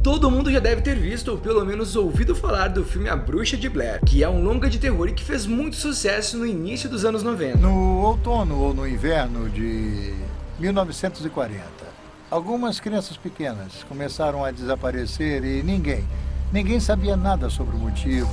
Todo mundo já deve ter visto ou pelo menos ouvido falar do filme A Bruxa de Blair, que é um longa de terror e que fez muito sucesso no início dos anos 90. No outono ou no inverno de 1940, algumas crianças pequenas começaram a desaparecer e ninguém sabia nada sobre o motivo.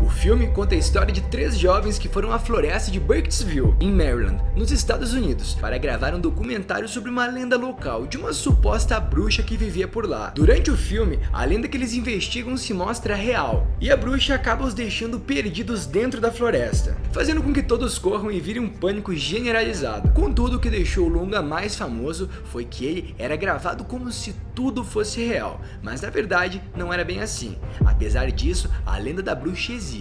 O filme conta a história de 3 jovens que foram à floresta de Burkittsville, em Maryland, nos Estados Unidos, para gravar um documentário sobre uma lenda local de uma suposta bruxa que vivia por lá. Durante o filme, a lenda que eles investigam se mostra real, e a bruxa acaba os deixando perdidos dentro da floresta, fazendo com que todos corram e virem um pânico generalizado. Contudo, o que deixou o longa mais famoso foi que ele era gravado como se tudo fosse real, mas na verdade não era bem assim. Apesar disso, a lenda da bruxa existe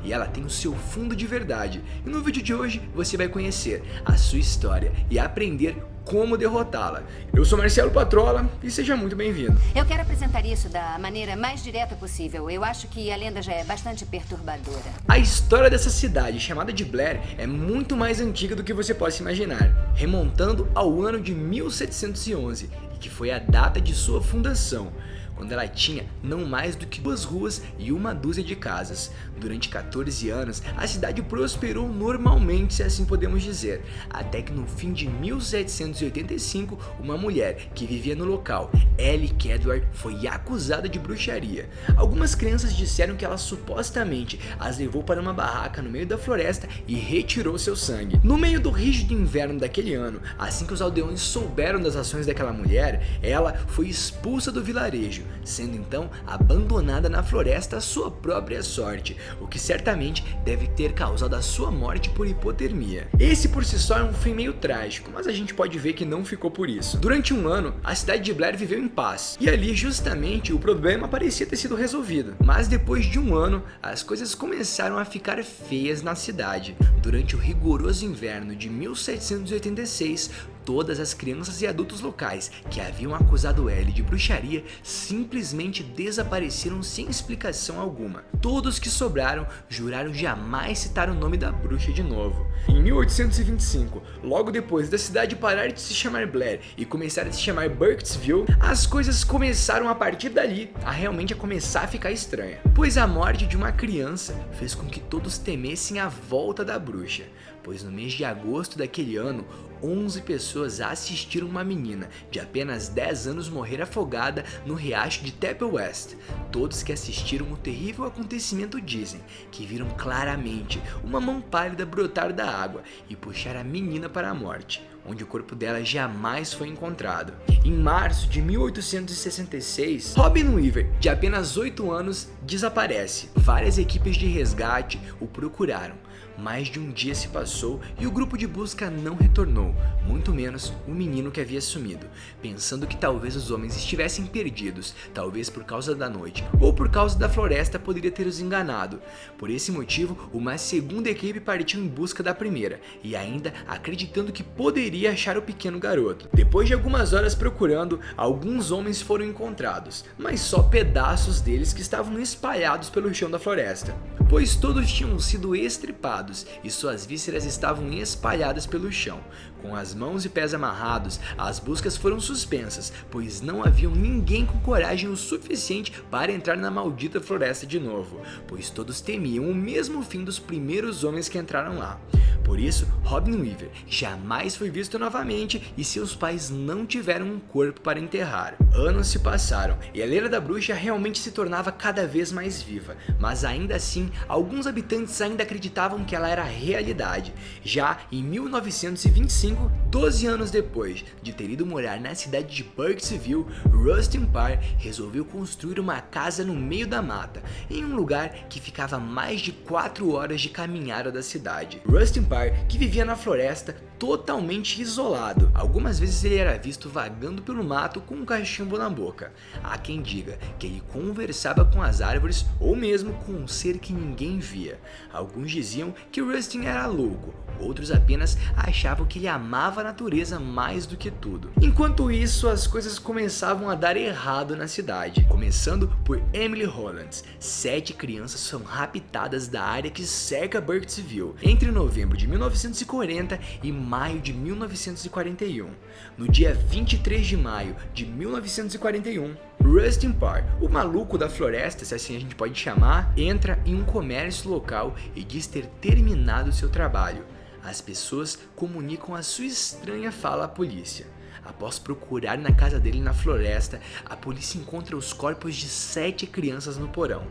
e ela tem o seu fundo de verdade. E no vídeo de hoje você vai conhecer a sua história e aprender como derrotá-la. Eu sou Marcelo Patrola e seja muito bem-vindo. Eu quero apresentar isso da maneira mais direta possível. Eu acho que a lenda já é bastante perturbadora. A história dessa cidade, chamada de Blair, é muito mais antiga do que você possa imaginar, remontando ao ano de 1711, e que foi a data de sua fundação, quando ela tinha não mais do que 2 ruas e uma dúzia de casas. Durante 14 anos, a cidade prosperou normalmente, se assim podemos dizer, até que no fim de 1785, uma mulher que vivia no local, Ellie Kedward, foi acusada de bruxaria. Algumas crianças disseram que ela supostamente as levou para uma barraca no meio da floresta e retirou seu sangue. No meio do rígido inverno daquele ano, assim que os aldeões souberam das ações daquela mulher, ela foi expulsa do vilarejo, sendo então abandonada na floresta à sua própria sorte, o que certamente deve ter causado a sua morte por hipotermia. Esse por si só é um fim meio trágico, mas a gente pode ver que não ficou por isso. Durante um ano, a cidade de Blair viveu em paz, e ali justamente o problema parecia ter sido resolvido. Mas depois de um ano, as coisas começaram a ficar feias na cidade. Durante o rigoroso inverno de 1786, todas as crianças e adultos locais que haviam acusado Ellie de bruxaria simplesmente desapareceram sem explicação alguma. Todos que sobraram juraram jamais citar o nome da bruxa de novo. Em 1825, logo depois da cidade parar de se chamar Blair e começar a se chamar Burkittsville, as coisas começaram a partir dali a realmente começar a ficar estranha, pois a morte de uma criança fez com que todos temessem a volta da bruxa, pois no mês de agosto daquele ano, 11 pessoas assistiram uma menina de apenas 10 anos morrer afogada no riacho de Temple West. Todos que assistiram o terrível acontecimento dizem que viram claramente uma mão pálida brotar da água e puxar a menina para a morte, onde o corpo dela jamais foi encontrado. Em março de 1866, Robin Weaver, de apenas 8 anos, desaparece. Várias equipes de resgate o procuraram. Mais de um dia se passou e o grupo de busca não retornou, muito menos o menino que havia sumido, pensando que talvez os homens estivessem perdidos, talvez por causa da noite ou por causa da floresta poderia ter os enganado. Por esse motivo, uma segunda equipe partiu em busca da primeira e ainda acreditando que poderia achar o pequeno garoto. Depois de algumas horas procurando, alguns homens foram encontrados, mas só pedaços deles que estavam espalhados pelo chão da floresta, pois todos tinham sido estripados e suas vísceras estavam espalhadas pelo chão. Com as mãos e pés amarrados, as buscas foram suspensas, pois não havia ninguém com coragem o suficiente para entrar na maldita floresta de novo, pois todos temiam o mesmo fim dos primeiros homens que entraram lá. Por isso, Robin Weaver jamais foi visto novamente e seus pais não tiveram um corpo para enterrar. Anos se passaram e a lenda da bruxa realmente se tornava cada vez mais viva, mas ainda assim, alguns habitantes ainda acreditavam que ela era realidade. Já em 1925, 12 anos depois de ter ido morar na cidade de Burkittsville, Rustin Parr resolveu construir uma casa no meio da mata, em um lugar que ficava a mais de 4 horas de caminhada da cidade. Rustin Parr, que vivia na floresta, totalmente isolado. Algumas vezes ele era visto vagando pelo mato com um cachimbo na boca. Há quem diga que ele conversava com as árvores ou mesmo com um ser que ninguém via. Alguns diziam que Rustin era louco, outros apenas achavam que ele amava a natureza mais do que tudo. Enquanto isso, as coisas começavam a dar errado na cidade, começando por Emily Hollands. 7 crianças são raptadas da área que cerca Burkittsville entre novembro de 1940 e maio de 1941. No dia 23 de maio de 1941, Rustin Parr, o maluco da floresta, se assim a gente pode chamar, entra em um comércio local e diz ter terminado seu trabalho. As pessoas comunicam a sua estranha fala à polícia. Após procurar na casa dele na floresta, a polícia encontra os corpos de 7 crianças no porão.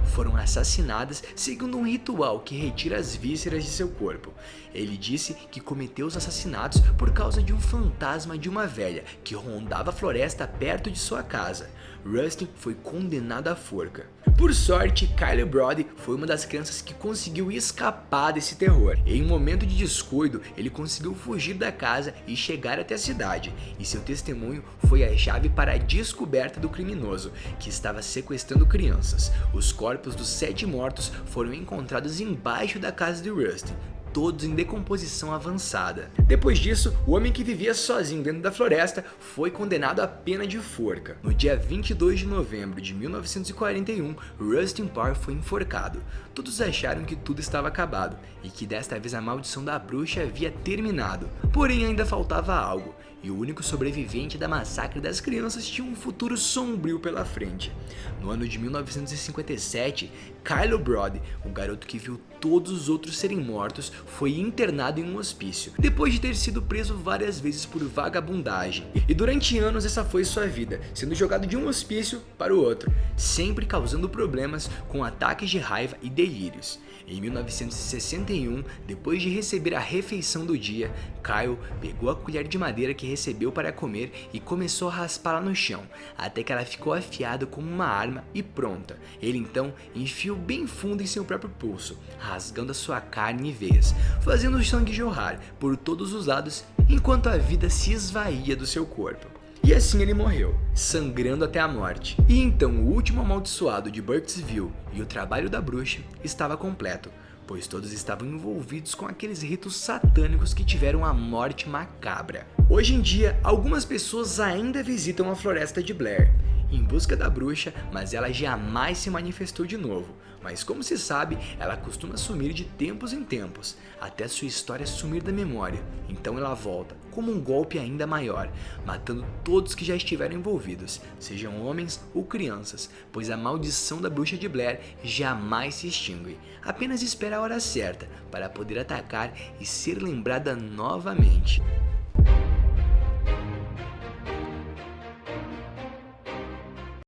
Foram assassinadas segundo um ritual que retira as vísceras de seu corpo. Ele disse que cometeu os assassinatos por causa de um fantasma de uma velha que rondava a floresta perto de sua casa. Rustin foi condenado à forca. Por sorte, Kyle Brody foi uma das crianças que conseguiu escapar desse terror. Em um momento de descuido, ele conseguiu fugir da casa e chegar até a cidade, e seu testemunho foi a chave para a descoberta do criminoso, que estava sequestrando crianças. Os corpos dos 7 mortos foram encontrados embaixo da casa de Rustin, todos em decomposição avançada. Depois disso, o homem que vivia sozinho dentro da floresta foi condenado à pena de forca. No dia 22 de novembro de 1941, Rustin Parr foi enforcado. Todos acharam que tudo estava acabado e que desta vez a maldição da bruxa havia terminado. Porém, ainda faltava algo, e o único sobrevivente da massacre das crianças tinha um futuro sombrio pela frente. No ano de 1957, Kyle Brody, o garoto que viu todos os outros serem mortos, foi internado em um hospício, depois de ter sido preso várias vezes por vagabundagem. E durante anos essa foi sua vida, sendo jogado de um hospício para o outro, sempre causando problemas com ataques de raiva e delírios. Em 1961, depois de receber a refeição do dia, Kyle pegou a colher de madeira que recebeu para comer e começou a raspá-la no chão, até que ela ficou afiada como uma arma e pronta. Ele então enfiou bem fundo em seu próprio pulso, rasgando a sua carne e veias, fazendo o sangue jorrar por todos os lados enquanto a vida se esvaía do seu corpo. E assim ele morreu, sangrando até a morte. E então o último amaldiçoado de Burkittsville e o trabalho da bruxa estava completo, pois todos estavam envolvidos com aqueles ritos satânicos que tiveram a morte macabra. Hoje em dia, algumas pessoas ainda visitam a floresta de Blair em busca da bruxa, mas ela jamais se manifestou de novo. Mas como se sabe, ela costuma sumir de tempos em tempos, até sua história sumir da memória. Então ela volta, como um golpe ainda maior, matando todos que já estiveram envolvidos, sejam homens ou crianças, pois a maldição da bruxa de Blair jamais se extingue, apenas espera a hora certa para poder atacar e ser lembrada novamente.